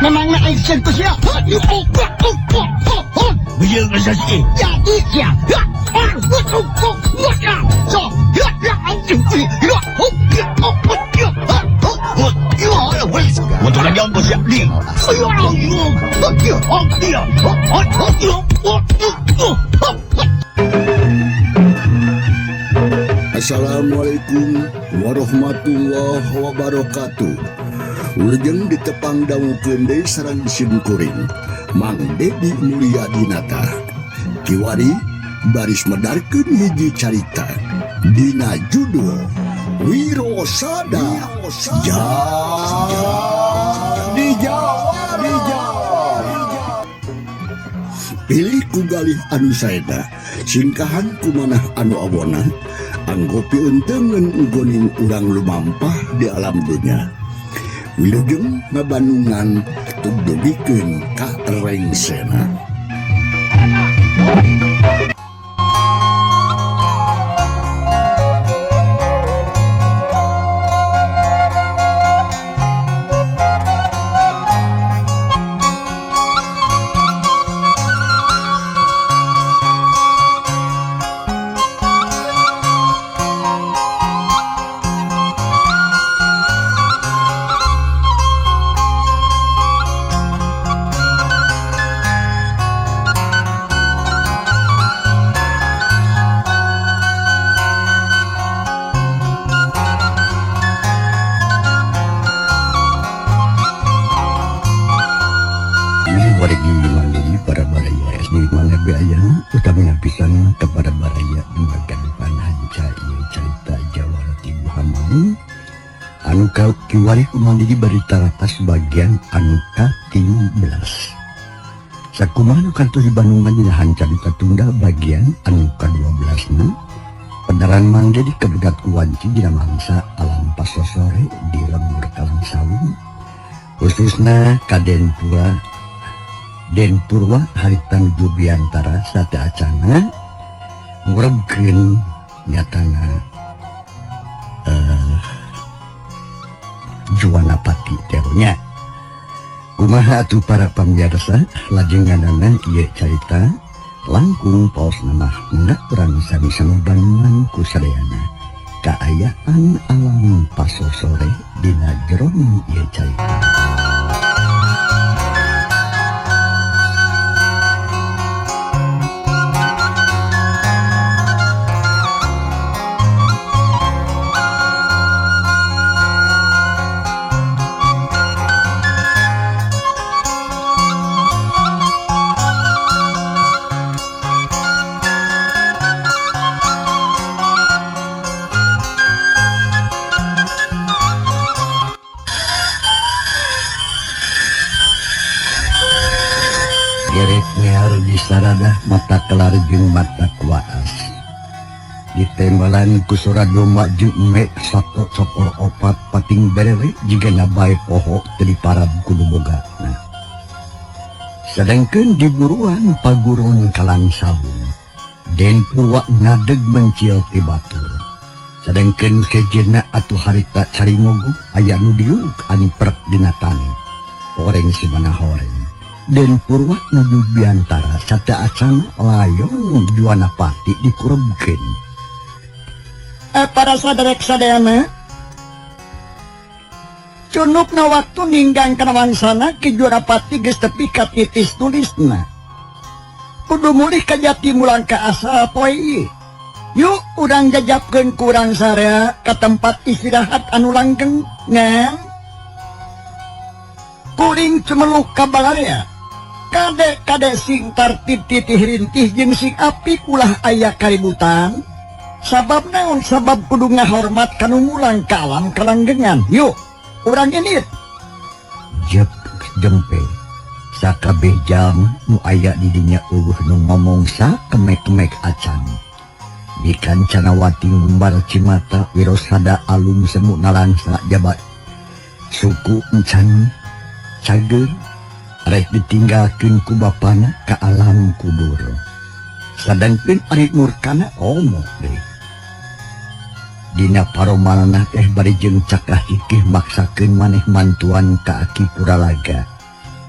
memang nak action tu siap. Bila rasa sikit. Ya, iya. So, Untuk lagi apa siap ni? Assalamualaikum warahmatullahi wabarakatuh. Ulujeng ditepang daunkeun deui sareng simkuring Mang Dedi Mulia Dinata. Kiwari baris medarkeun hiji carita dina judul Wirosada pilih ku galih anu saeda singkahan kumanah anu awona anggopi untengen ugoning urang lumampah di alam dunia. Wilujeng ngabandungan tugdugikeun ka rengsena. Utamanya pisan kepada baraya mengagadukan hanca ieu cerita Jawa Roti Buhamau anu kiwari kumandi berita latas bagian anu ka-13. Sakumaha nu kantos di Bandungan dina hanca ditunda bagian anu ka-12 na pedaran Mang Dedi kebegat kuwanci dina mangsa alam pasosore di lembur Kalangsawung khususna kaden Den Purwa haritan Jubiantara sate acana ngurebkeun nyatana Juwanapati terunya. Kumaha atuh para pamirsa lajenganana ieu carita langkung paos namah enggak kurang sami Bandungan ku sadayana kaayaan alam pasosore dina jroning ieu carita. Sarada mata kelar jeung mata kuaas ditembalan ku surado maju me satu sopor opat pating berewe jiga nabae poho teu parab kudu bogana. Sedengkeun di buruan paguron Kalangsawung Den Purwa ngadeg mencil ti batur. Sedengkeun kejena atuh harita caringogu aya nu diuk anu perek dina tani oreng si mana horeng. Den Purwa nuju biantara sate acana layong Juwanapati dikurebkeun. Para saderek-sadayana cunupna waktu ninggang kana wangsana ki Juwanapati geus tepi ka titis tulisna. Kudu mulih ka jati mulang ka asal poe ieu. Yuk urang jajapkeun ku urang sarea ka tempat istirahat anu langgeng ngan. Kuring cemeluk ka balarea. Kade sing tartib titih rintih jeung sing apik ulah aya kaributan. Sabab naon? Sabab kudu ngahormat kanu mulang ka alam kalanggengan. Yuk, urang init. Jep jempe sakabeh jam nu aya di dinya eueuh nu ngomong sakemek-kemek acan. Di Kancanawati ngumbar Cimata Wirosada alum semu nalangsa jabat. Suku encan cager rek ditinggalkeun ku bapana ka alam kubur. Sadangkeun ari murkana omong deui. Dina paromalna teh bari jeung cakah ikih maksakeun maneh mantuan ka Aki Puralaga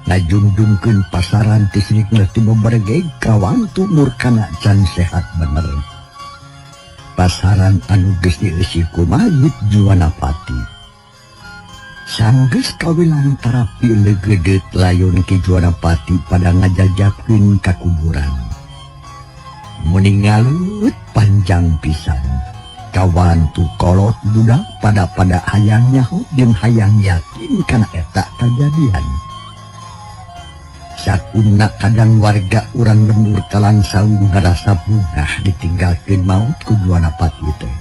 ngajungjungkeun pasaran tisrik ngerti beberge kawantu murkana can sehat bener. Pasaran anu geus dieusi ku mayit Juwanapati. Sanggeus kawilang tarapi legedet layon Ki Juwanapati pada ngajajabkeun ka kuburan. Meningalut panjang pisan. Kawantu kolot budak pada hayang nyaho jeung hayang yakin kana eta kajadian. Sakuna kadang warga urang lembur Kalangsau ngarasa bungah ditinggalkeun maut ku Juwanapati teh.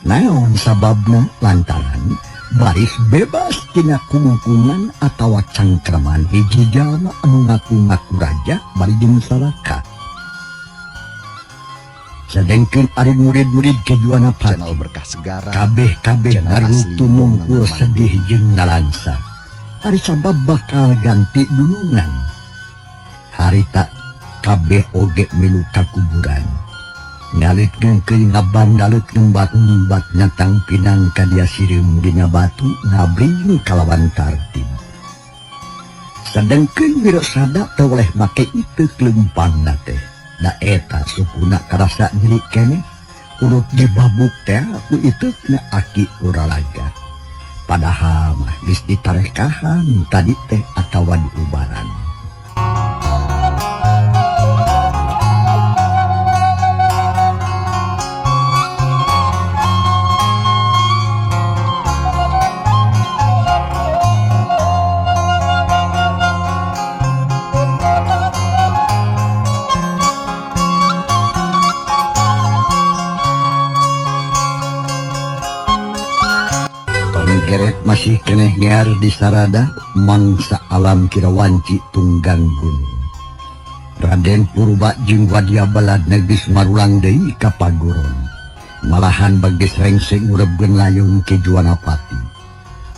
Naon sababna lantaran baris bebas tina kungkungan atawa cangkraman hiji jalma anu ngaku-ngaku raja bari jeung salaka. Sedengkeun ari murid-murid ke Juwanapati Channel Berkah Segara. kabeh ngarutu mungkul sedih jeung nalangsa. Ari sabab bakal ganti dunungan. Harita kabeh oge milu ka kuburan. Ngalitkeun keuing ngabandalekeun bat-bat nyatang pinang ka dia sireum dina batu ngabring kalawan tartib. Sedengkeun Wirasada teu oleh make itu kelempangna teh. Da eta sukuna karasa nyeri keneh urut dibabuk teh ku iteukna Aki Puralaga. Padahal mah geus ditarekahan tadi teh atawa diubaran. Geret masih keneh ngear di Sarada mangsa alam Kirawanci tunggang gunung. Raden Purba jeung Wadiabala geus marulang deui ka paguron. Malahan bageus rengseng ngurebkeun layun ke Juwanapati.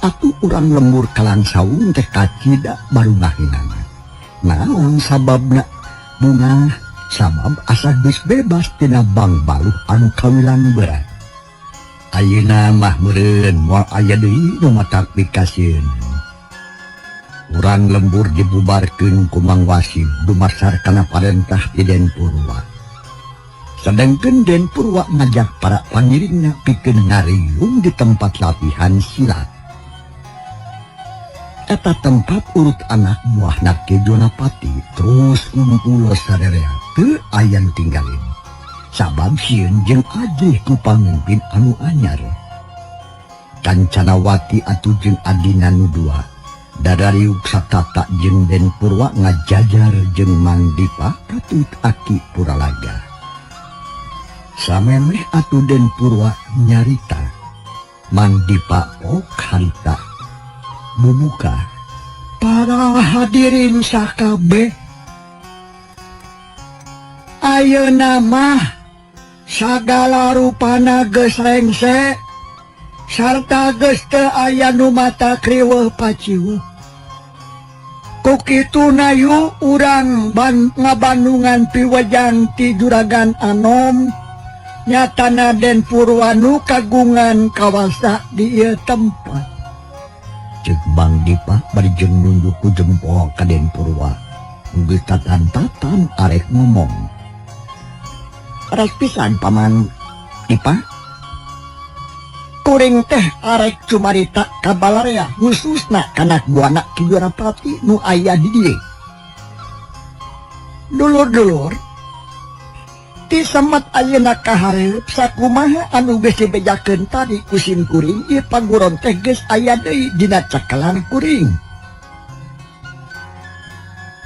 Atuh urang lembur Kalangsau teh kacida baru ngahinana. Naon sababna? Bunga sabab asa geus bebas tina bang baluh anu kawilang berat. Ayeuna mah meureun moal aya deui nu matak pikasieun. Urang lembur dibubarkeun ku Mang Wasim dumasar kana parentah ti Den Purwa. Sedengkeun Den Purwa ngajak para pangiringna pikeun ngariung di tempat latihan silat. Eta tempat urut anak buahna Ki Juwanapati terus ngumpul sarerea teu aya nu tinggalin. Sabab sieun jeung ajih ku pamimpin anu anyar. Kancanawati atuh jeung adina nu dua dadariuk satata jeung Den Purwa ngajajar jeung Mang Dipa katut Aki Puralaga. Samemeh atuh Den Purwa nyarita Mang Dipa ok harita bubuka para hadirin sakabeh. Ayeuna mah sagala rupana geus rengse sarta geus teu aya nu mata kriweuh paciweuh. Ku kituna yu urang ngabandungan piwajang ti Juragan Anom nyatana Den Purwa nu kagungan kawasa di ieu tempat. Ceuk Mang Dipa bari jeung nunduk ku jempol ka Den Purwa. Geus tatan-tatan arek ngomong. Arek pisan Paman Dipa. Kuring teh arek cumarita ka Balarea khususna kana buana Ki Juwanapati nu aya di dieu. Dulur-dulur, ti semet ayeuna kahareup sakumaha anu geus dibejakeun tadi ku sim kuring ieu paguron teh geus aya deui dina cakelan kuring.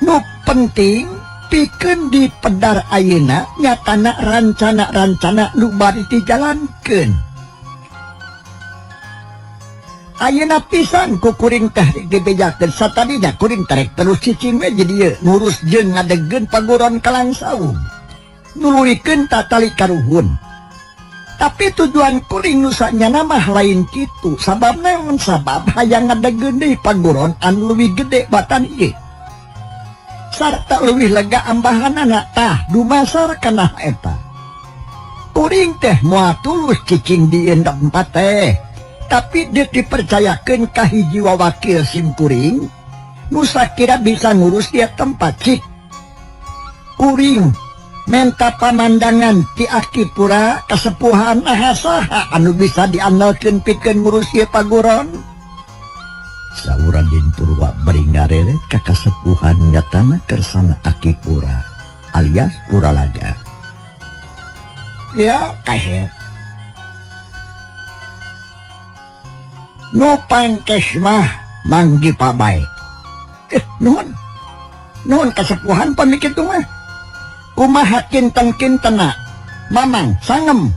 Nu penting pikeun di pedar ayeuna nyatana rancana-rancana nu bari dijalankeun. Ayeuna pisan ku kuring teh dibejakeun satadina kuring tarek terus cicing we jadi ieu ngurus jeung ngadegeun paguron Kalangsau. Nulurikeun tatali karuhun. Tapi tujuan kuring nu sanyana mah lain kitu. Sabab naon sabab hayang ngadegeun deui paguron anu leuwih gede batan ieu. Sarta leuwih lega ambahanana tah dumasar kana eta. kuring teh moal tulus cicing diendam teh tapi dia dipercayakan ka hiji wawakil sim kuring nu sakira bisa ngurus dia tempat cik kuring menta pamandangan ti aki pura kasepuhan saha anu bisa diandalkeun pikeun ngurus ieu paguron. Saur Raden Purwa bari ngarere ka kasepuhan nyatana kersana aki pura alias Puralaga. Ya kahet nu pangkes mah manggi pabay nuhun kasepuhan pamikir tu mah kumaha kinten-kintena mamang sangem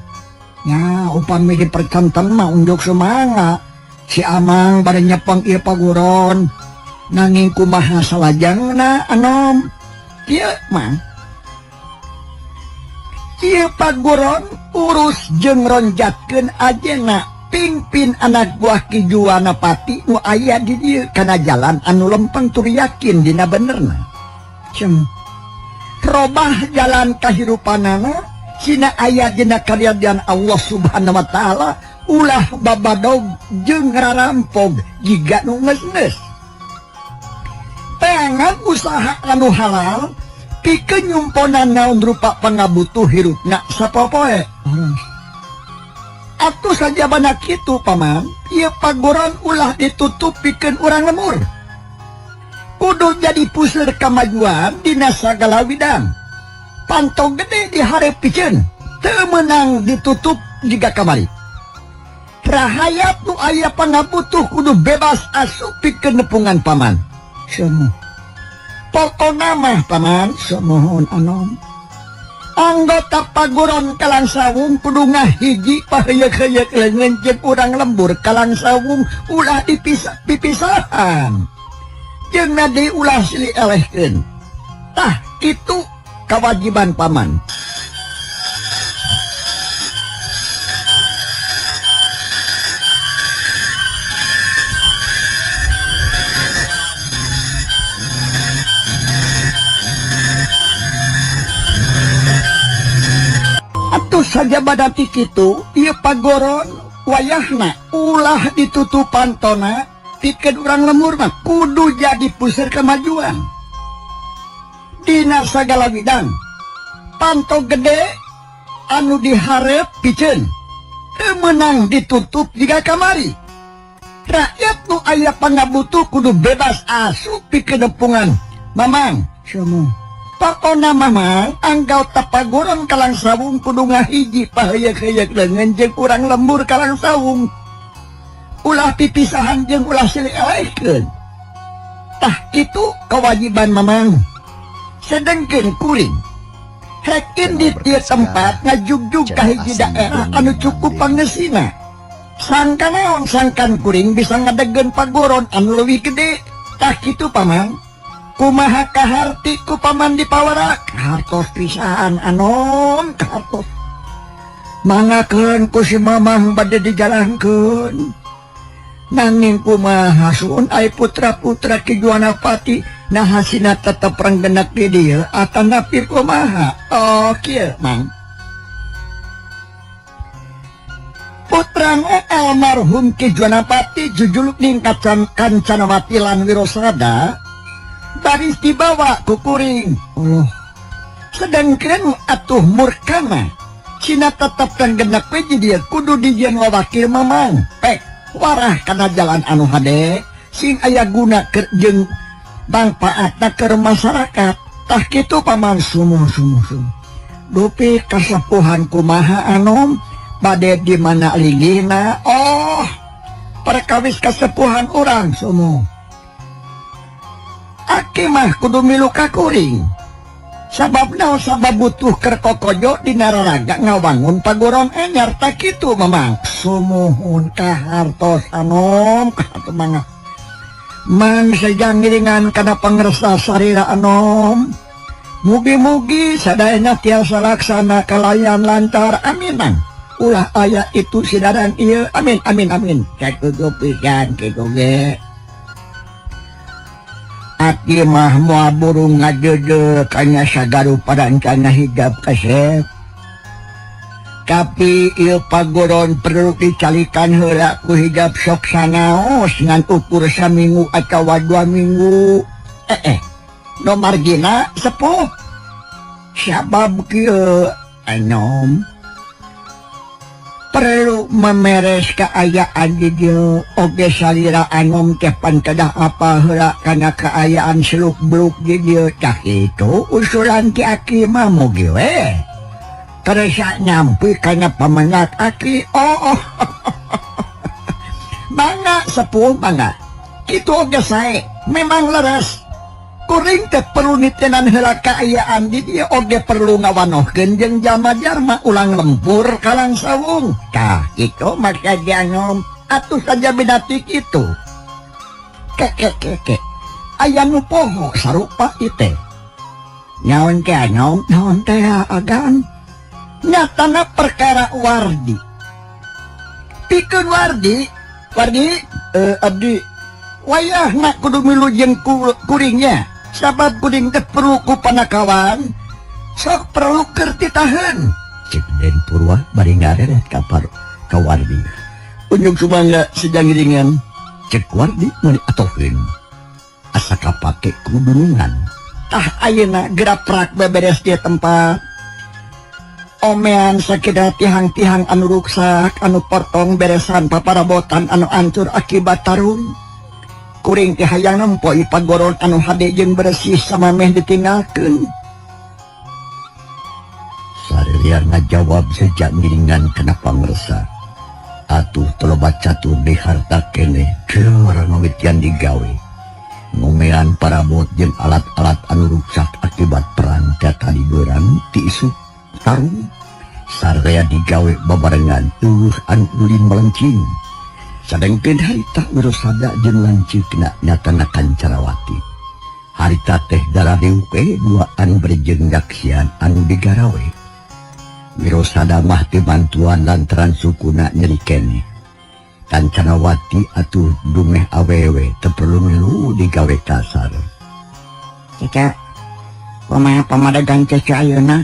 ya upami dipercanten mah unjuk semanga si amang bade nyepeng ieu paguron nanging kumaha salajengna anom ieu mah ieu paguron urus jeung ronjatkeun ajena pimpin anak buah Ki Juwanapati nu aya di dieu kana jalan anu lempeng tur yakin dina benerna robah jalan kahirupanana sina aya dina karyadian Allah Subhanahu wa taala ulah babadog jeung rarampog jiga nu ngeus-ngeus pengen usaha anu halal pikeun nyumponan naon rupa pangabutuh hirupna sapopoe atuh saja bana kitu paman ieu paguron ulah ditutup pikeun urang lemur kudu jadi puseur kamajuan dina sagala widang pantog gede di hareupeun teu meunang ditutup jiga kamari rahayat nu aya pangabutuh kudu bebas asup pikeun nepungan paman semuh pokona mah paman semohon anom anggota paguron Kalang Sawung kudu ngahiji paheyeuk-heyeuk leungeun jeung urang lembur Kalang Sawung ulah dipisah-pipisahan jeung nadi ulah silih elehkeun tah kitu kewajiban paman. Atuh saja badati kitu ieu pagoron wayahna ulah ditutup pantona pikeun urang lemur mah kudu jadi puseur kemajuan dina sagala bidang panto gede anu diharep piceun teu meunang ditutup jiga kamari rakyat nu aya pangabutuh kudu bebas asup pikeun nepungan mamang semuh pokona mamang anggota paguron Kalang Sawung kudu ngahiji paheyeuk-heyeuk leungeun jeung urang lembur Kalang Sawung ulah pipisahan jeung ulah silih elehkeun tah kitu kewajiban mamang sedengkeun kuring hekin di tieu tempat ngajugjug ka hiji daerah anu cukup pangeusina sangka naon sangkan kuring bisa ngadegeun paguron anu leuwih gede tah kitu paman kumaha kaharti ku paman dipawarak hartos pisahan anom hartos mangakeun ku si mamang bade dijalankeun nanging kumaha suun ai putra-putra Ki Juwanapati nahasina tetep renggenek di dieu atanapi kumaha oh kieu mang putrana almarhum Ki Juwanapati jujuluk ningkat Kancanawati lan Wirosada baris dibawa ku kuring Allah sedangkan atuh murkana cina tetep renggenek we dia kudu dijieun wawakil mamang pek warah kana jalan anu hade sing aya guna keur jeung mangpaatna keur masyarakat tah kitu paman sumuh dupi kasepuhan kumaha anom bade di mana linggihna oh perkawis kasepuhan urang sumuh aki mah kudu milu ka kuring sabab naon sabab butuh keur kokojo dina raraga ngawangun paguron anyar tak kitu mamang sumuhun kahartos anom kahartos mangga man sajang ngiringan kana pangresa sarira anom mugi-mugi sadayana tiasa laksana kalayan lancar aminang ulah aya itu sidaran ieu amin kakudu pisan kitu ge aki mah moal burung ngajeje kanya sagaru padancana hijab kasep tapi ieu pagoron perlu dicalikan heula ku hijab sok sanaos ngan ukur saminggu atawa 2 minggu. No margina sepuh. Sabab kieu anom perlu memeres keayaan di dieu oge salira anom teh pan kedah apa heula kana keayaan seluk-beluk di dieu tah itu usulan ki aki mah mugi we terasa nyampi kana pamengat aki. Mangga sepuh mangga kitu oge sae memang leres. Kuring teh perlu nitenan heula kaayaan di dieu oge perlu ngawanohkeun jeung jalma jarma ulang lempur kalang sawung. Tah kitu maka janom atuh saja bidati kitu. Ke aya nu poho sarupa ieu teh. Nyaon ke anom naon teh agan? Nyatana perkara Wardi. Pikeun Wardi abdi wayah nak kudu milu jeung kuringnya. Sabab kuring teh perlu ku panakawan sok perlu keur titaheun. Cek Den Purwa bari ngareret ka Wardi. Unjung sumangga sejangiringan. Cek Wardi mun atoheun asa kapake kudungan. Tah ayeuna geraprak beberes di tempat. Omean sakeda tihang-tihang anu ruksak anu portong beresan paparabotan anu ancur akibat tarung. Kuring teh hayang nempoi pagoron anu hade jeung bersih sama meh ditinggalkeun. Sarerea ngajawab sejak ngiringan kena pangresa. Atuh tolobat catur di harta keneh keur ngawitian digawe. Ngomean parabot jeung alat-alat anu ruksak akibat perang tadi beurang ti isu tarung. Sarerea digawe babarengan anu ulin melencing. Sadengkeun harita Wirosada jeung lanceukna nyatana Kancarawati. Harita teh daradeuk duaan berjenggaksian anu digarawe. Wirosada mah teu bantuan lantaran sukuna nyeri keneh. Kancarawati atuh dumeh awewe teu perlu milu digawe kasar. Ceka, kumaha pamadagan teh ayeuna?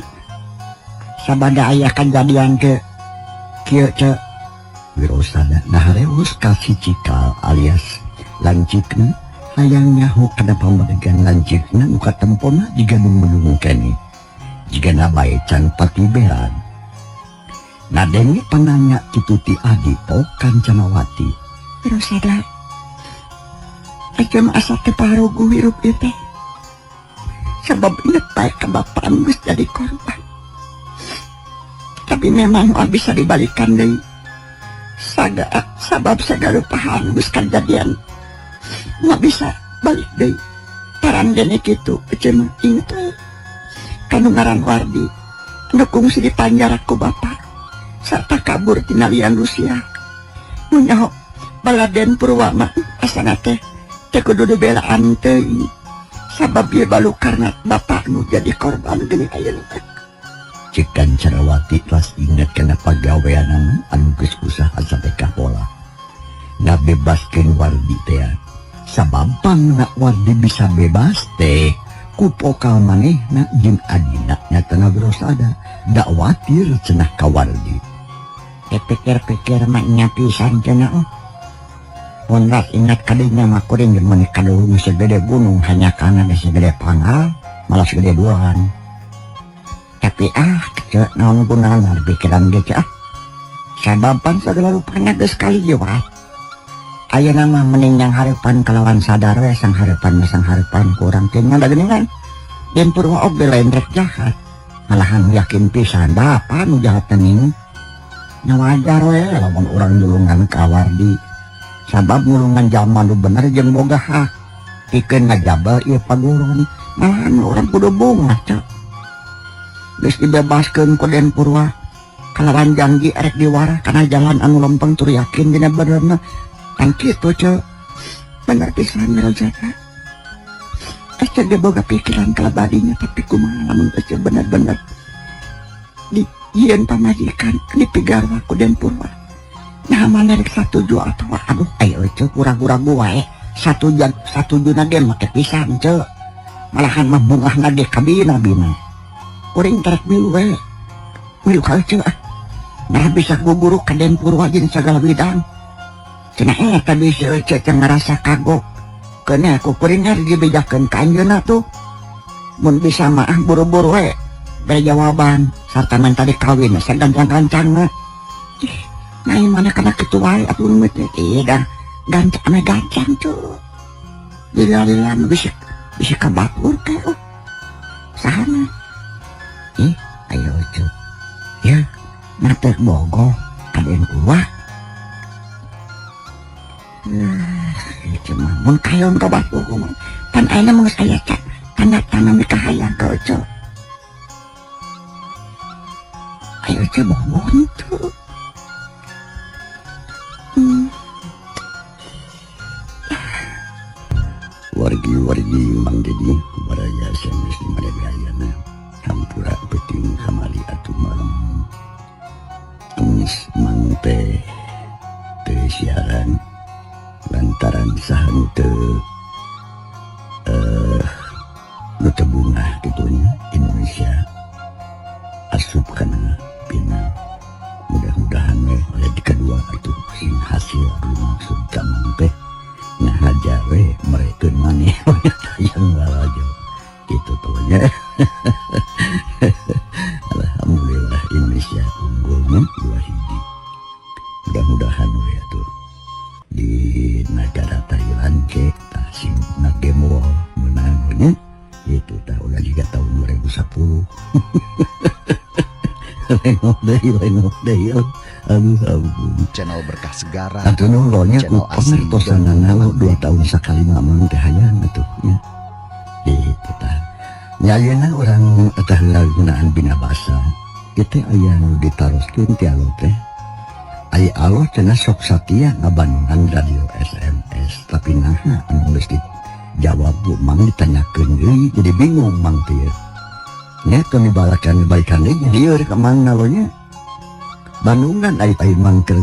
Sabada aya kajadian ke kieu cek. Wirosada nahareus kasih cikal alias lancikna hayang nyaho kana pamadagan lancikna nu katempona jiga nu menung keneh jigana bae can patiberan. Nadenge pananya kitu ti adi po Kancanawati. Wirosada, ayeuna asa teu parogu hirup ieu teh. Sabab inget bae ka bapaan geus jadi korban. Tapi memang moal bisa dibalikan deui. Sabab segala paham geus kajadian nggak bisa balik deh. Parandene kitu eceun inget kanu ngaran Wardi anu kungsi di panjara ku bapak sarta kabur tina lian Rusia. Nu nyaho baladen Purwa mah asana teh kudu dibelaan teuing sabab ieu balu karena bapak nu jadi korban geuning ayeuna. Cek Kancarawati telas ingat kena pagawean anu geus usaha sampai kapola. Ngabebaskeun Wardi teh. Sababang nak Wardi bisa bebas teh ku pokal manehna jeung adina nyatana Wirosada da watir cenah ka Wardi. Pikir-pikir mah nya pisan cenah. Mun ras ingat kadinya mah kuring jeung meuni kaduhung segede gunung hanya kana segede pangal malah segede duaan. Tapi cek naon gunana pikiran ge cek. Sababan segala rupana geus kaliwat. Ayeuna mah mending yang hareupan kalawan sadar we sang hareupan kurang teh nya da geuningan. Den Purwa oge lain rek jahat. Malahan yakin pisan bapak nu jahat teuing. Nya wajar we lamun urang julungan ka Wardi. Sabab ngulungan jalma nu bener jeung boga hak. Pikeun ngajabel ieu paguron. Malahan urang kudu bunga cek. Geus dibebaskeun ku Den Purwa kalawan janji arek diwara kana jalan anu lempeng tur yakin dina benerna kan kitu cek. Bener pisan Wirosada. Ece ge boga pikiran kalabadinya tapi kumaha lamun ece bener-bener di ieun pamajikan dipigarwa ku Den Purwa. Nah mana rek satuju atawa aduh ayo cek ragu-ragu wae satujuna ge make pisan cek. Malahan mah bungahna ge kabina bina. Kuring tarik milu we. Milu kali cek. Nah bisa guguru ka Den Purwajin segala bidang. Cenah eta bisa cek ngerasa kagok. Kena aku kuringar dibejakeun ka anjeunna tuh. Mun bisa mah buru-buru we. Bae jawaban sarta minta dikawin sagancang-gancangna. Nah mana kana kitu wae atuh nu teh. Dah gancang gancang tuh. Lila-lila bisa kabapur ke sahana. Ayo cuy. Ya, mata bogo kaden kuah. Cuma mun kayon ka batu pan ayeuna mah geus aya tanda-tanda nikahayang ka cuy. Ayo cuy bogo tuh. Wargi Mang Dedi baraya SMS di Madagayana hampura peting kamari atuh malam Kemis Mang teh siaran lantaran sahan teu nu teu bungah kitunya Indonesia asup kana final. Mudah-mudahan we oleh di kedua atuh sing hasil maksud ka Mang teh nah aja we mereka maneh yang lalajo gitu tuhnya. Alhamdulillah Indonesia unggulnya 2-1. Mudah-mudahan we atuh di negara Thailand ke sing nagemo menangnya itu udah juga tahun 2010. Renov deh ampun. Channel Berkah Segara. Atuh nunggunya ku pengertosanana 2 tahun sakali mamang teh hayang atuh nya. Itu tah. Nya ayeuna urang teh gunaan bina basa. Kitu aya nu ditaroskeun ti alo teh. Aya alo cenah sok satia ngabandungan radio SMS tapi naha anu geus dijawab bu mang ditanyakeun deui jadi bingung mang teh. Nya kami balakan baikan deui dieur ka mang nalonya. Bandungan ai mang keur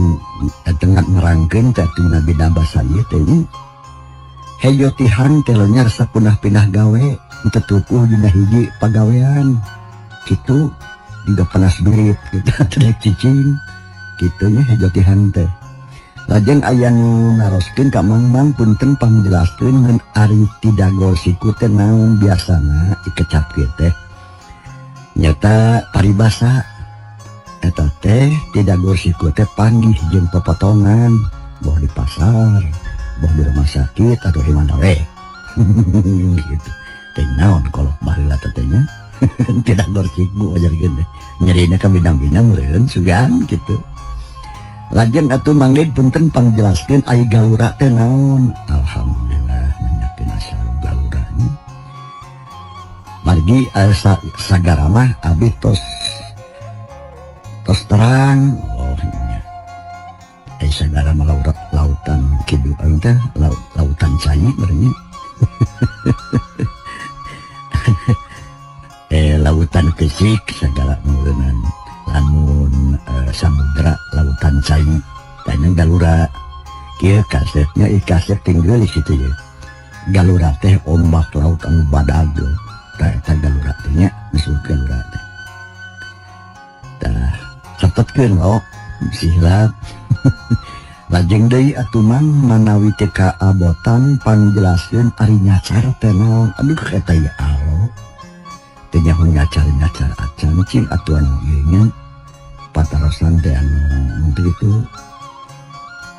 tengah nerangkeun teh tina bina basa ieu teh nya. Hejo tihan teh nya rasa punah-pindah gawe teu tukuh dina hiji pagawean. Kitu juga panas birit kita teh cicing. Kitu nya hejo tihan teh. Lajeng aya nu naroskeun ka mang punten pangjelaskeun ngan ari tidago siku teh naon biasana dikecap kieu teh. Nyata paribasa eta teh tidak gosiku teh panggih jeung pepotongan boh di pasar boh di rumah sakit atau di mana we gitu teh naon kolot baheula teh nya tidak gosiku ajarkeun teh nyerina ka bidang-bidang meureun sugan gitu. Lajeng atuh mangge punten pangjelaskeun ai galura teh naon. Alhamdulillah nanyakeun asal galuranya margi sagara mah abi tos terang oh nya sagara mah lautan kehidupan teh lautan cai berarti lautan kesik sagala meureunnan lamun samudra lautan cai tanya galura kieu kasetnya kaset tinggal di situ ya. Galura teh ombak laut anu badag tah galura teh nya disebut galura teh tah catetkeun lo sihlap. Lajeng deui atuh mang manawi teh kaabotan panjelaskeun ari nyacar teh naon. Aduh eta ya alo teh nyaho nyacar acan cing atuh anu ieu nya patarosan teh anu itu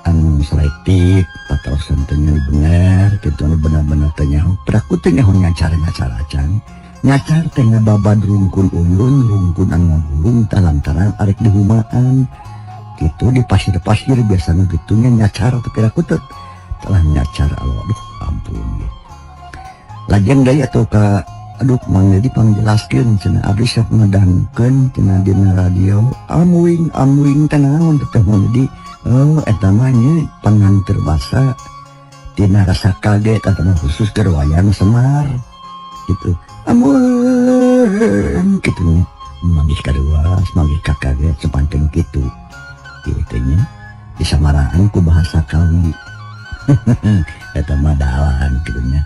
anu selektif patarosan teh nya bener kitu anu bener-bener teh nyaho peraku teh nyaho nyacar acan nyacar teh ngababad rungkun ulun rungkun anu ngulung lantaran arek dihumaan gitu di pasir-pasir biasanya gitunya nyacar tapi aku tuh telah nyacar aduh ampun gitu. Lajeng deui atuh ka aduh mang jadi pangjelaskeun cenah abdi sok ngedangkeun cenah dina radio amuing teh naon teh mun di eta mah nya panganter basa tina rasa kaget atau khusus keur wayang Semar gitu amun gitu manggih kadua manggih kakaget sepanjang gitu nya di samaraan ku bahasa kawi eta mah dalan kitu nya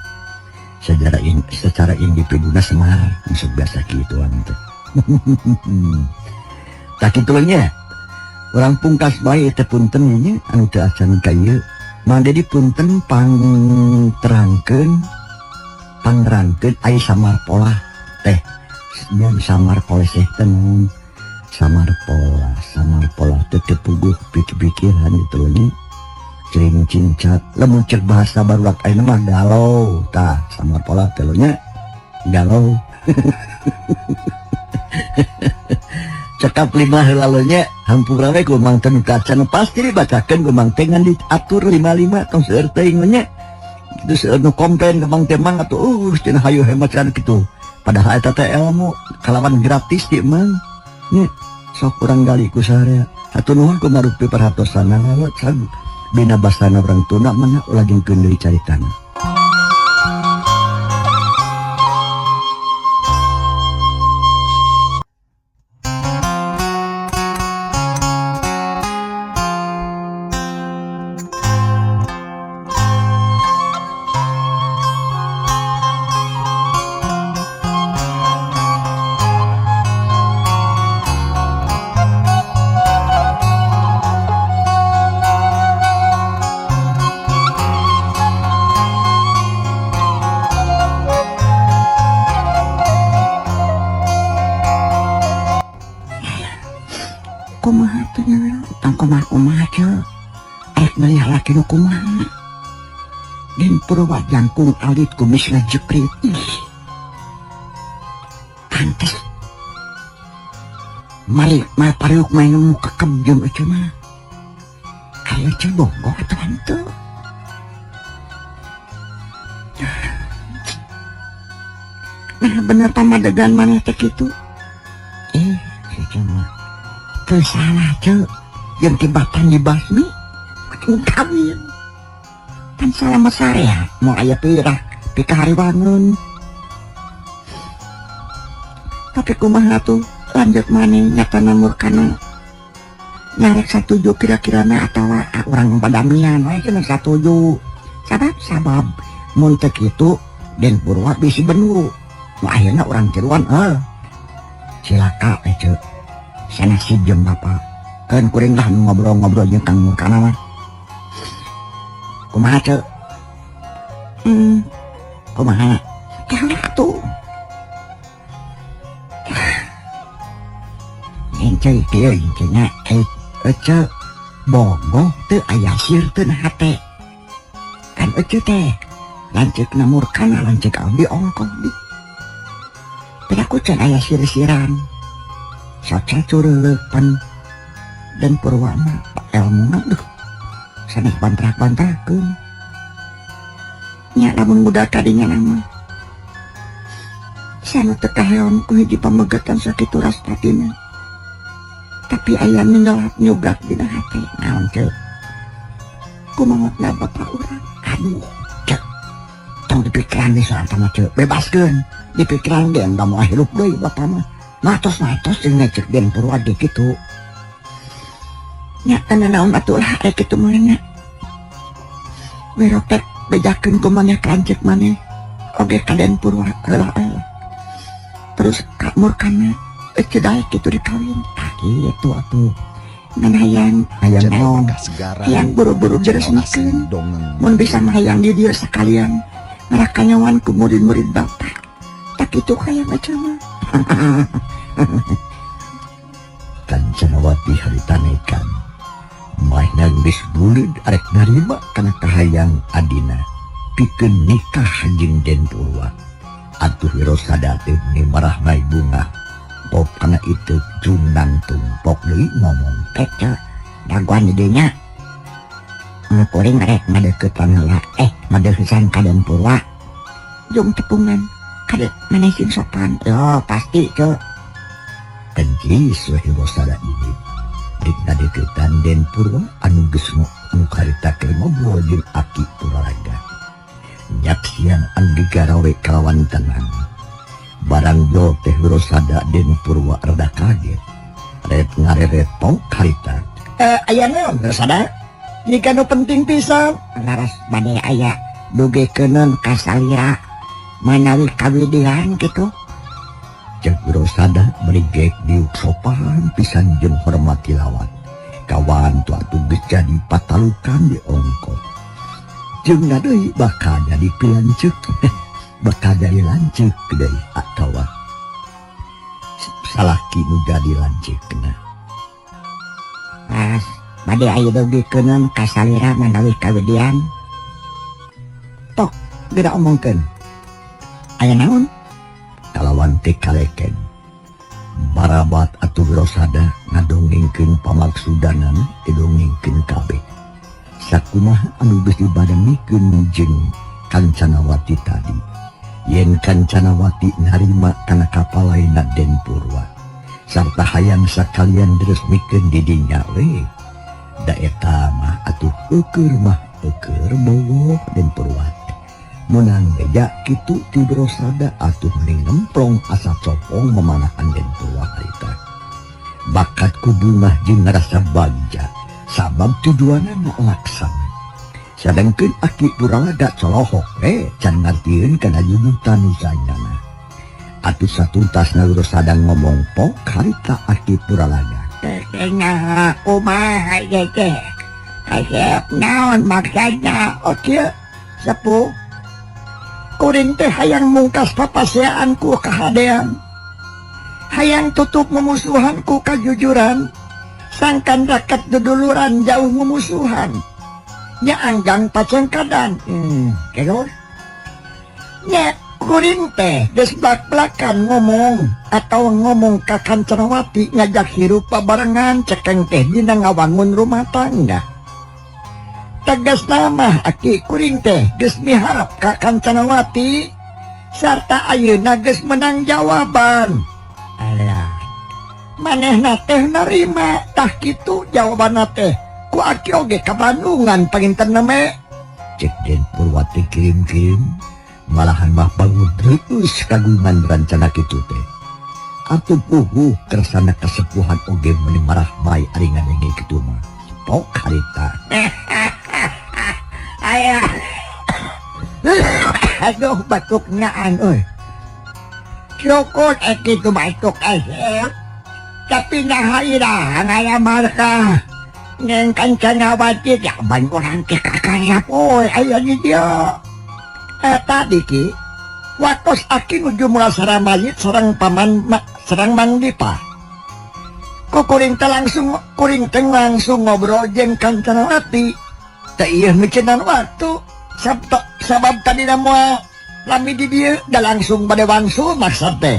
secara individuna Semar masuk biasa kituan teh tak kitu nya orang pungkas bae teh punten nya anu teu acan ka ieu mangga dipunten pangrangkeun aya samar pola teh nya samar pola teh tenun samar pola teh teu puguh pikiran gitu nya cering cincat lamun cek bahasa barudak ayeuna mah galau tah samar pola teh nya galau cekap 5 lalunya hampura we kumang teu kacan pasti dibacakeun kumang teh ngan diatur 55 tong seueur teuing nya kitu seueur nu komplain kumang teh mang atuh cenah hayu hemat kan kitu padahal eta teh ilmu kalawan gratis di mang nya sok urang gali ku sarea hatur nuhun ku marupi perhatosana lalu can bina basana urang tuna mana ulah jengkeun deui caritana. Kumaha tuh nya tang kumaha ceu arek meuli laki nu kumaha din purwa jangkung alit kumisna jeprit pantes mari pariuk main nu kekeb jeung ece mah aya ceu bongo atuh henteu nah bener pamadegan maneh teh kitu si cuma teu salah ceu jeung tibatan dibasmi makin kawin kan salah masarea mau aya pirah pikahariwangun tapi kumaha tuh lanjut maneh nyata namurkana nyarek satuju kira-kirana atawa urang padamian we cenah satuju sabab mun teu kitu Den Purwa bisi benuru nu akhirna urang tiruan cilaka ceu sana si jeung bapak kan kuring lah ngobrol-ngobrol jeung Kang Murkana mah kumaha ceu kumaha teh tuh enceuy kieu nya ece bogoh teu aya sir teu nah teh kan ece teh lanceuk Murkana lanceuk abdi ongkoh di piraku can aya sir-siran saca cureupan Dan Purwa mah elmuna duh sanes bantrak-bantrakeun nya lamun budak kadinya nama sanu teu kaheon ku hiji pamegetan sakitu rastatina tapi aya ninggalak nyugak dina hate naon ceu kumaha bapak urang aduh ceu tong dipikiran deui soal mah ceu bebaskeun dipikiran ge da moal hirup deui bapak mah matos jeung ngecek Den Purwa ge kitu nya kana naon atuh lah aya kitu mah nya werotek bejakeun ku maneh kancek maneh oge ka Den Purwa heula terus ka Murkana ece daek kitu dikawin kitu atuh ngan hayang naon hayang buru-buru diresmikeun mun bisa mah hayang di dieu sakalian ngarakanyawan ku murid-murid bapak tak kitu hayang aja mah Kancanawati haritanekan mainan geus buleud arek narima kana kahayang adina pikeun nikah jeung Den Purwa atuh Wirosada teh marah bae bunga pop kana itu junang tumpok deui ngomong kece daguan di dieu nya kuring rek ngadeukeut heula ngadeukeun ka Den Purwa jeung tepungan kade maneh sing sopan yo pasti ceu kenci Wirosada ini dik ngadeuketan Den Purwa anu geus mukaritakeun ngobrol jeung Aki Purwalaga nyaksian anu digarawe kalawan tenang barang jol teh Wirosada Den Purwa rada kaget ret ngareret tong karita aya naon Wirosada jika nu penting pisan laras bade aya dugeukeuneun ka salira manawi kawidihan kitu cek Wirosada merigek diuk sopan pisan jeung hormati lawan kawan tu atuh geus jadi patalukan di ongkot. Jeung deui bakal jadi pilanceuk. Bakal jadi lanceuk deui atawa salaki nu jadi lanceukna. Pas bade aya dugikeun ka salira manawi kawedian. Tok geura omongkeun. Aya naon? Kalawan teh kaleken. Barabat atuh Wirosada ngadongengkeun pamaksudanan didongengkeun kabeh. Sakumaha anu geus dibadengikeun jeung Kancanawati tadi. Yen Kancanawati narima kana kapalaina Den Purwa sarta hayang sakalian diresmikeun di dinya we. Da eta mah atuh eukeur bogoh Den Purwa. Munang beja kitu ti Wirosada atuh mending nemplong asa copong memanahan Den Purwa harita. Bakat kudu mah jeung ngarasa bagja sabab tujuanna laksana. Sadangkeun Aki Puralaga colohok can ngartieun kana jujutan usahana. Atuh satuntasna Wirosada ngomong pok harita Aki Puralaga. Tengah kumaha ieu teh? Asep naon maksudna? Oke, sepuh. Kuring teh hayang mungkas papaseanku kahadean. Hayang tutup memusuhanku kajujuran. Sangkan rakat duduluran jauh memusuhan. Nya anggang pacengkadan. Terus? Nya kuring teh geus blak-blakan ngomong atau ngomong ka Kancanawati ngajak hirup babarengan cekeng teh dina ngawangun rumah tangga. Tegasna mah Aki kuring teh geus miharep ka Kancanawati sarta ayeuna geus menang jawaban. Alah, manehna teh narima tah kitu jawabanna teh ku Aki oge ka Bandungan pangintenna me. Cek Den Purwa teh kirim-kirim malahan mah bangun terus kagungan rencana kitu teh. Atuh puguh kersana kasepuhan oge meuni marah bae ari ngadenge kitu mah. Pok harita. Ayah. Aduh batuk nyaan euy. Syukur kitu batuk asep. Tapi nahairah aya marka. Neng Kancanawati jaban urang teh kakaya poe aya di dieu. Tadi ki wakos Aki nuju mula saramayit sareng paman sareng Mang Dipa. Kuring teh langsung ngobrol jeung Kancanawati. Teh ieu micenan waktu sabab tadi moal lami di dieu da langsung bade wangsul maksud teh.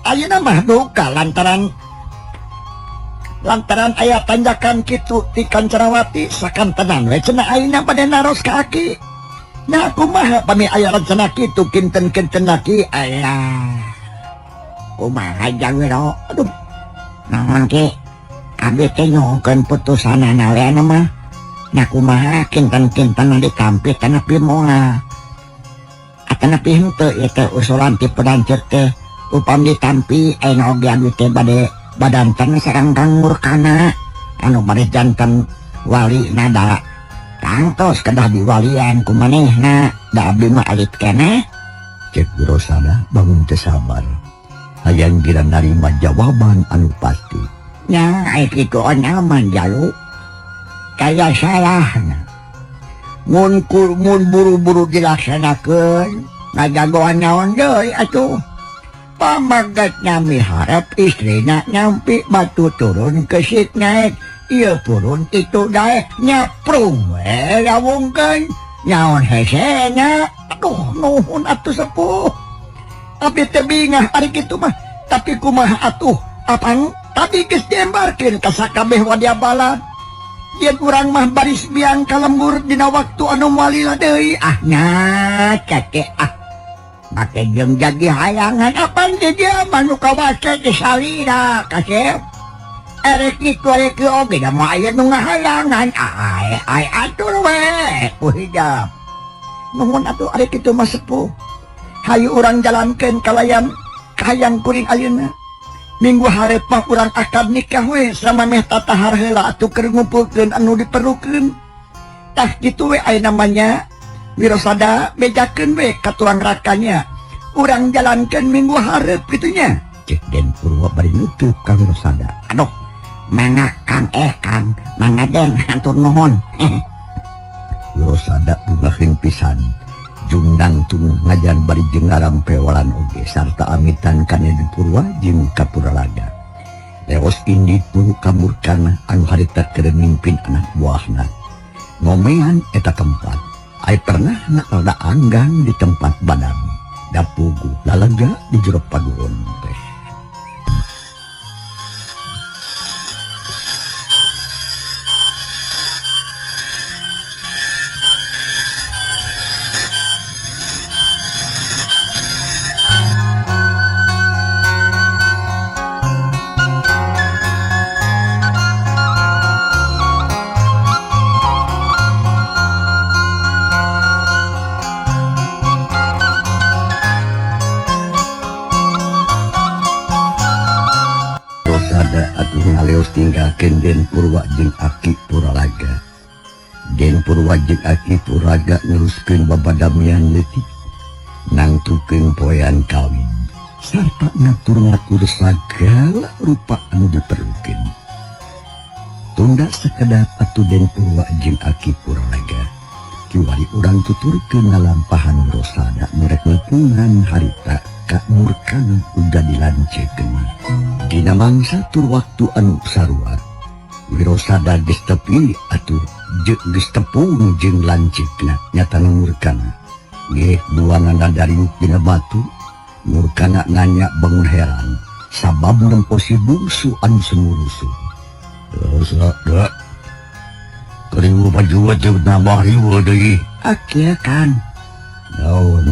Ayeuna mah duka lantaran aya tanjakan kitu ti Kancanawati sakantenan we cenah ayeuna bade naros ka Aki. Nah kumaha pami aya rencana kitu kinten-kinten Aki aya. Kumaha jang wiro? Aduh. Naon ki? Abi teh nyohokeun putusanana we anu mah. Nah kumaha kinten-kinten ditampi tanapi moal. Atanapi henteu ieu teh usulan ti pedanceuk teh upam ditampi aya oge abi teh bade badanten sareng Kang Murkana anu bari janten wali nada tangtos kedah diwalian ku manehna da abdi mah alit keneh. Cek Wirosada bangun teu sabar. Hayang gira narima jawaban anu pasti. Nya aya kitu nyaman jalu. Kaya salahna. Mun buru-buru dilaksanakeun ngajagoan naon deui atuh. Pamagatna miharep istrina nyampi batu turun ke sit naik. Ieu turun itu dae nyaprung we lawungkeun nyaon hesena. Aduh nuhun atuh sepuh. Abi teh bingah ari kitu mah. Tapi kumaha atuh apang tadi geus diembarkeun ka sakabeh wadia balad. Yen urang mah baris biang kalembur dina waktu anu moalila deui. Nya cake make jeung jadi hayangan apaan di dia manu kawace di salira kasep. Erek kitu erek oge da mah aya nu ngahayangan. Ai atur we uhidap. Nuhun atuh ari kitu mah sepuh. Hayu urang jalankeun kalayan kahayang kuring ayeuna. Minggu hareup mah urang akad nikah we sama meh tatahar heula atuh keur ngumpulkeun anu diperlukeun. Tah kitu we aya namanya Wirosada bejakeun we ka tuang rakanya. Urang jalankeun minggu hareup kitu nya. Cek Den Purwa bari nutup ka Wirosada. Aduh, Mangga Kang Kang, mangga Den hatur nuhun. Rosada pungahin pisan jundang tun ngajan bari jeung ngarampewalan oge sarta amitan kana di Purwa jeung Kapuralaga. Leos indi pun kamurkana anu harita keur mimpin anak buahna. Ngomean eta tempat ai pernah rada anggang di tempat badami da pugu lalaga di jero paguron teh. Atuh ngaleos tinggalkeun Den Purwa jeung Aki Puralaga. Den Purwa jeung Aki Puralaga neruskeun babadamian leutik nangtukeun poean kawin sarta ngatur-ngatur sagala rupa anu diperlukeun. Tunda sakedap atuh Den Purwa jeung Aki Puralaga kiwari urang tuturkeun ngalampahan Rosada murek nepungan harita ka murkana uga dilancekeun. Dina mangsa tur waktu anu sarua Wirosada geus tepi atuh geus tepung jeung lancikna nyata murkana ge duanana dari dina batu. Murkana nanya bangun heran sabab nemposi bungsu anu semurusu. Rosada keriu baju jeung nambah riweuh deui. Oke Kang. Naon?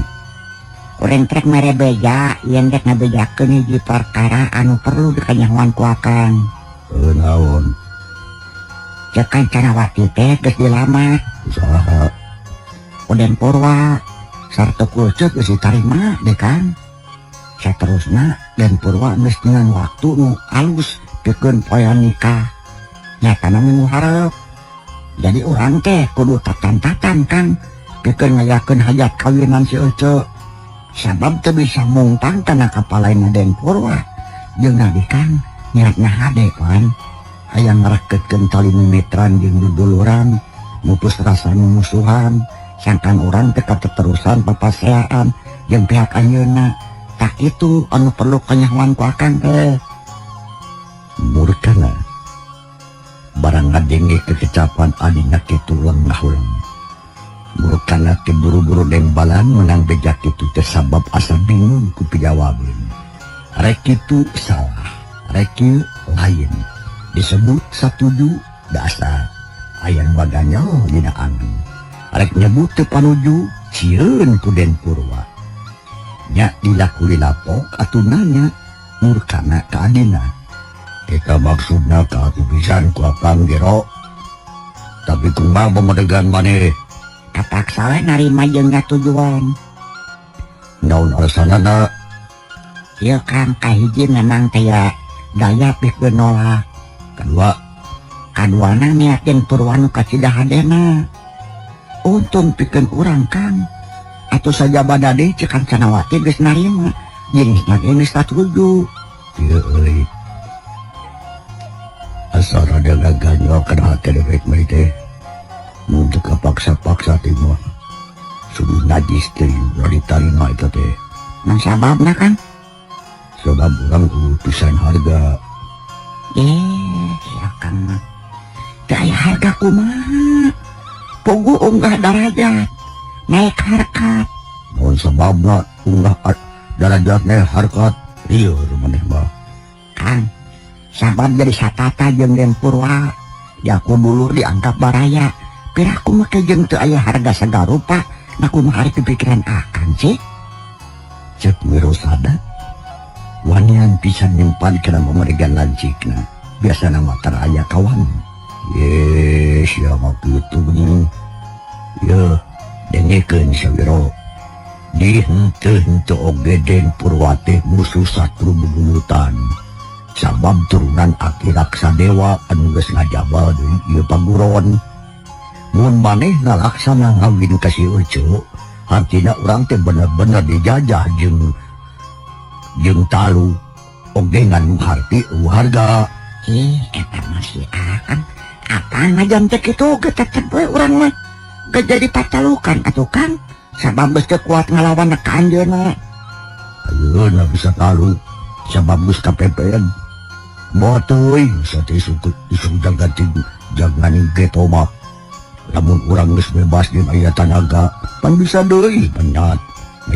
Urang trek mere beja yen rek ngabejakeun hiji perkara anu perlu dikanyahoan ku Akang. Naon? Cek kan Canawati teh geus dilamar. Usaha Den Purwa sarta kulceuk geus ditarima deh Kang. Saterusna Den Purwa geus dengan waktu nu alus pikeun poean nikah. Nyatana minggu hareup. Jadi urang teh kudu tatan-tatan Kang pikeun ngayakeun hajat kawinan si Ece. Sabab teu bisa mungtang kana kapalaina Den Purwa jeung nadi Kang niatna hade pan hayang ngarakeutkeun tali mimitran jeung duduluran mupus rasa mumusuhan sangkan urang teh kateterusan papaseaan jeung pihak anjeunna. Tak itu anu perlu kanyahoan ku Akang teh. Murkana barang ngadenge kekecapan adina kitu lengah-lengah. Murkana ke buru-buru dembalan menang bejak itu teh sabab asa bingung ku pijawabeun. Rek itu salah, rek ieu lain. Disebut satuju da asa aya baganya dina angin. Rek nyebut teu panuju cieun ku Den Purwa. Nya dilakuli lapok atuh nanya Murkana ka adina. Eta maksudna ka atuh pisan ku Akang gero. Tapi kumaha pamadegan maneh? Kapaksa we narima jeung tujuan. Naon alasanana? Ieu Kang kahiji memang teh daya pikeun nolak. Kaduana niat Den Purwa nu kacidahadena. Untung pikeun urang Kang. Atuh saja badade cek Kang Canawati geus narima. Jenisna geus satuju. Ieu euy. Asa rada gaganyo kana hate dewek mah teh. Untuk kapaksa-paksa timah sudah najis teh udah ditarima itu teh. Nang sababna Kang? Sebab orang kudu pisan harga. Ya Kang mah teu aya harga kumaha. Pogo unggah darajat naik harkat. Mohon sebabna unggah darajat naik harkat. Iya maneh mah Kang sabab jadi satata jeung Den Purwa jaku dulur dianggap baraya. Piraku make jeung teu aya harga sagarupa na kumaha ari pikiran Akang sih. Cek Wirosada wanian pisan nyimpan kana pamadegan lancikna biasana mah tara aya kawan. Sia mah kitu geuning. Yeuh dengekeun sawiro di henteu oge Den Purwa teh musuh satru bebuyutan sabab turunan Aki Raksadewa anu geus ngajabal deui ieu paguron. Mun manehna laksana ngawin ka si Ece, artina urang teh bener-bener dijajah jeung talu oge nganu harti harga. Eta masih akan apa ngajan cek itu ketetep we urang mah gak jadi patalukan atuh Kang sababus teu kuat ngalawan ka anjeunna. Ayo na bisa talu sababus kapepean botoy sate sukut isung jagatin jaganing getomak lamun urang geus bebas di aya tanaga pan bisa deui penyat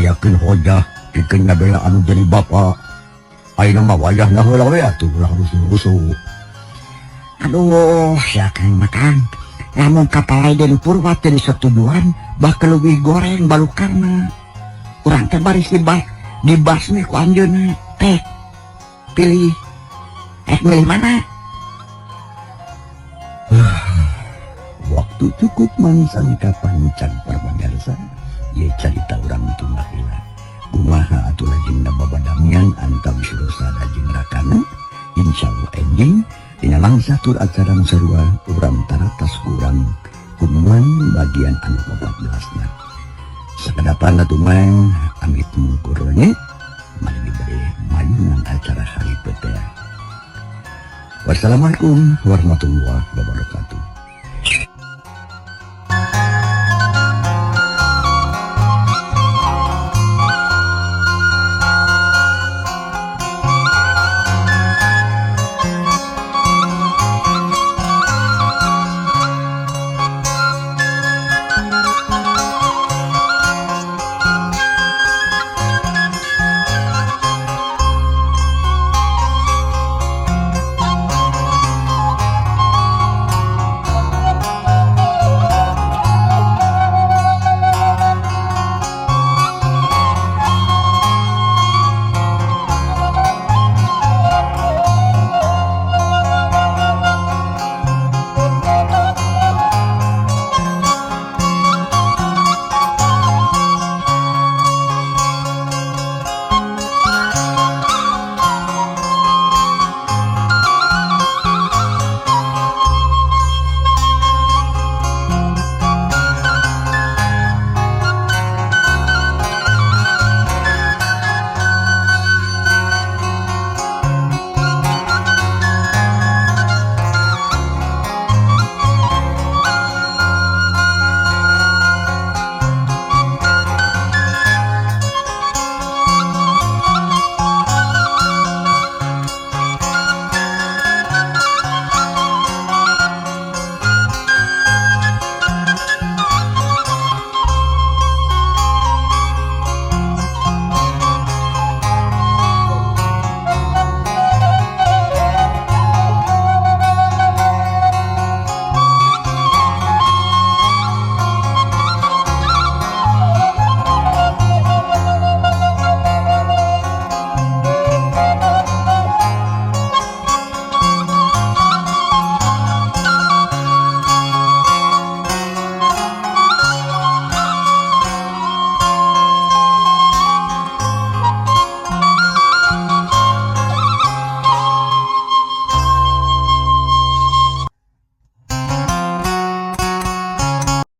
yakin hoja pikeun ngabela anu jadi bapa ayeuna mah wayahna heula we atuh ulah rusuh-rusuh. Aduh sia Kang makan lamun kapalai den Purwa teu disetujuan bakal leuwih goreng balukarna urang teh baris dibasmi ku anjeunna teh pilih milih mana. Waktu cukup mangsan kapancan permagarsa ye carita urang tunggal heula kumaha atuh lajengna babadamian antawis dosa da jeung rakana insyaallah ending dina langsa tur acara nu sarua urang taratas kurang kumuan bagian anu 14 na sakadapan tumang amit mungkurnya mari diberi mayungan acara hari petea. Wassalamualaikum warahmatullahi